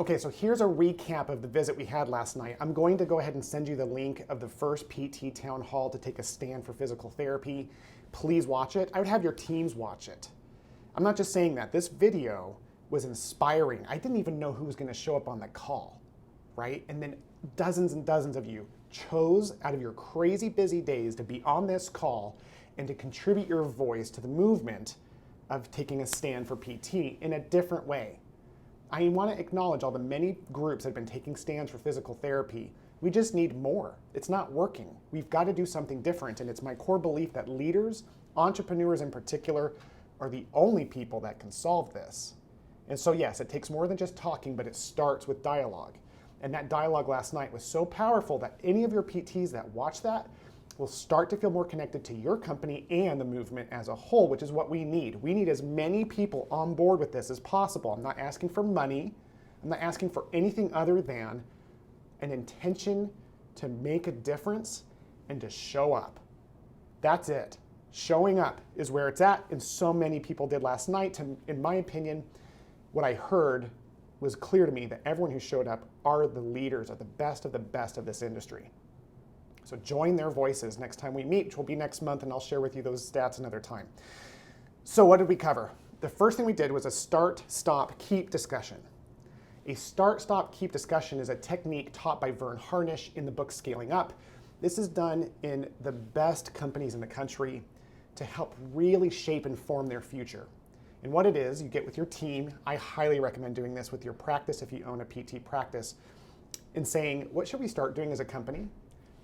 Okay, so here's a recap of the visit we had last night. I'm going to go ahead and send you the link of the first PT town hall to take a stand for physical therapy. Please watch it. I would have your teams watch it. I'm not just saying that. This video was inspiring. I didn't even know who was going to show up on the call, right? And then dozens and dozens of you chose out of your crazy busy days to be on this call and to contribute your voice to the movement of taking a stand for PT in a different way. I want to acknowledge all the many groups that have been taking stands for physical therapy. We just need more. It's not working. We've got to do something different, and it's my core belief that leaders, entrepreneurs in particular, are the only people that can solve this. And so yes, it takes more than just talking, but it starts with dialogue. And that dialogue last night was so powerful that any of your PTs that watch that will start to feel more connected to your company and the movement as a whole, which is what we need. We need as many people on board with this as possible. I'm not asking for money. I'm not asking for anything other than an intention to make a difference and to show up. That's it. Showing up is where it's at, and so many people did last night. In my opinion, what I heard was clear to me that everyone who showed up are the leaders, are the best of this industry. So join their voices next time we meet, which will be next month, and I'll share with you those stats another time. So what did we cover? The first thing we did was a start, stop, keep discussion. A start, stop, keep discussion is a technique taught by Vern Harnish in the book Scaling Up. This is done in the best companies in the country to help really shape and form their future. And what it is, you get with your team. I highly recommend doing this with your practice if you own a PT practice, and saying, what should we start doing as a company?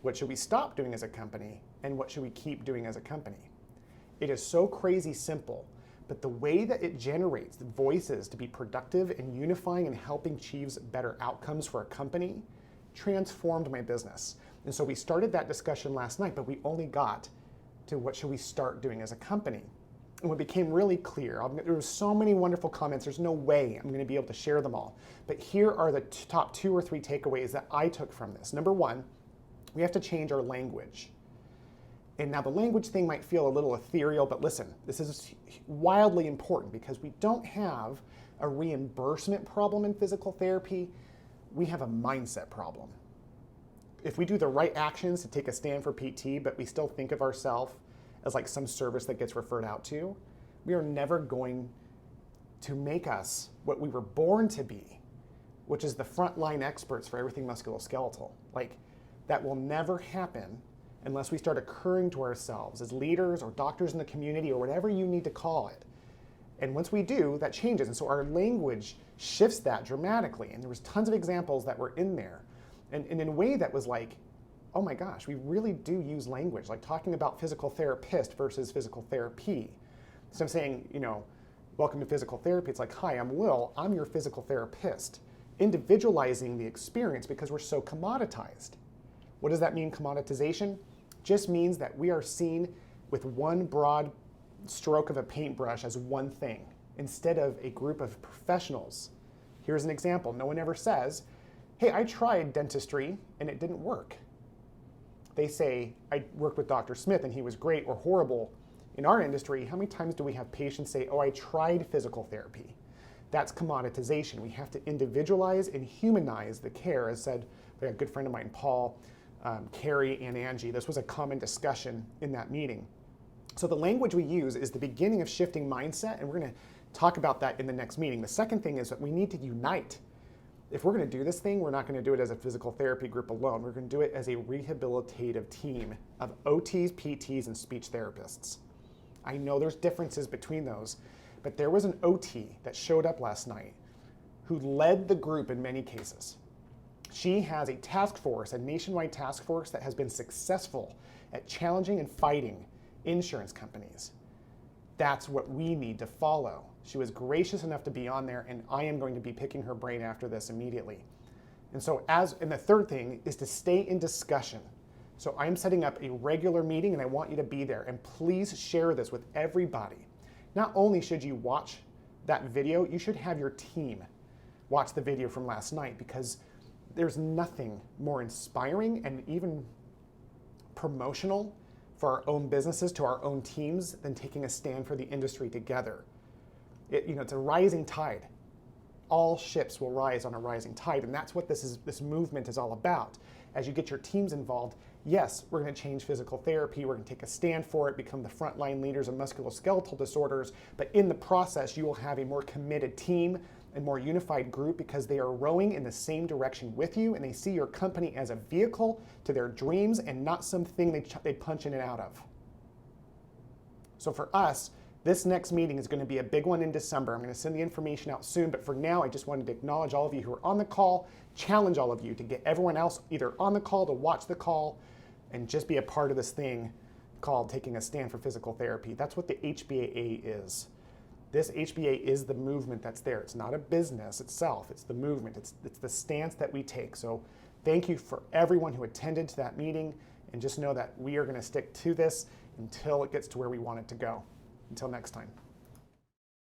What should we stop doing as a company? And what should we keep doing as a company? It is so crazy simple, but the way that it generates the voices to be productive and unifying and helping achieve better outcomes for a company transformed my business. And so we started that discussion last night, but we only got to what should we start doing as a company. And what became really clear, there were so many wonderful comments, there's no way I'm going to be able to share them all. But here are the top 2 or 3 takeaways that I took from this. Number 1, we have to change our language. And now the language thing might feel a little ethereal, but listen, this is wildly important because we don't have a reimbursement problem in physical therapy. We have a mindset problem. If we do the right actions to take a stand for PT, but we still think of ourselves as like some service that gets referred out to, we are never going to make us what we were born to be, which is the frontline experts for everything musculoskeletal. Like, that will never happen unless we start occurring to ourselves as leaders or doctors in the community or whatever you need to call it. And once we do, that changes. And so our language shifts that dramatically. And there was tons of examples that were in there. And in a way that was like, oh my gosh, we really do use language, like talking about physical therapist versus physical therapy. So I'm saying, welcome to physical therapy. It's like, hi, I'm Will. I'm your physical therapist. Individualizing the experience because we're so commoditized. What does that mean, commoditization? Just means that we are seen with one broad stroke of a paintbrush as one thing, instead of a group of professionals. Here's an example. No one ever says, hey, I tried dentistry and it didn't work. They say, I worked with Dr. Smith and he was great or horrible. In our industry, how many times do we have patients say, oh, I tried physical therapy? That's commoditization. We have to individualize and humanize the care, as said by a good friend of mine, Paul, Carrie, and Angie. This was a common discussion in that meeting. So the language we use is the beginning of shifting mindset, and we're going to talk about that in the next meeting. The second thing is that we need to unite. If we're going to do this thing, we're not going to do it as a physical therapy group alone. We're going to do it as a rehabilitative team of OTs, PTs, and speech therapists. I know there's differences between those, but there was an OT that showed up last night who led the group in many cases. She has a task force, a nationwide task force that has been successful at challenging and fighting insurance companies. That's what we need to follow. She was gracious enough to be on there, and I am going to be picking her brain after this immediately. And so and the third thing is to stay in discussion. So I'm setting up a regular meeting and I want you to be there, and please share this with everybody. Not only should you watch that video, you should have your team watch the video from last night, because there's nothing more inspiring and even promotional for our own businesses, to our own teams, than taking a stand for the industry together. It's a rising tide. all ships will rise on a rising tide, and that's what this movement is all about. As you get your teams involved, yes, we're going to change physical therapy, we're going to take a stand for it, become the frontline leaders of musculoskeletal disorders, but in the process, you will have a more committed team, a more unified group, because they are rowing in the same direction with you, and they see your company as a vehicle to their dreams and not something they punch in and out of. So for us, this next meeting is going to be a big one in December. I'm going to send the information out soon, but for now, I just wanted to acknowledge all of you who are on the call, challenge all of you to get everyone else either on the call, to watch the call, and just be a part of this thing called Taking a Stand for Physical Therapy. That's what the HBAA is. This HBA is the movement that's there. It's not a business itself, it's the movement. It's the stance that we take. So thank you for everyone who attended to that meeting, and just know that we are going to stick to this until it gets to where we want it to go. Until next time.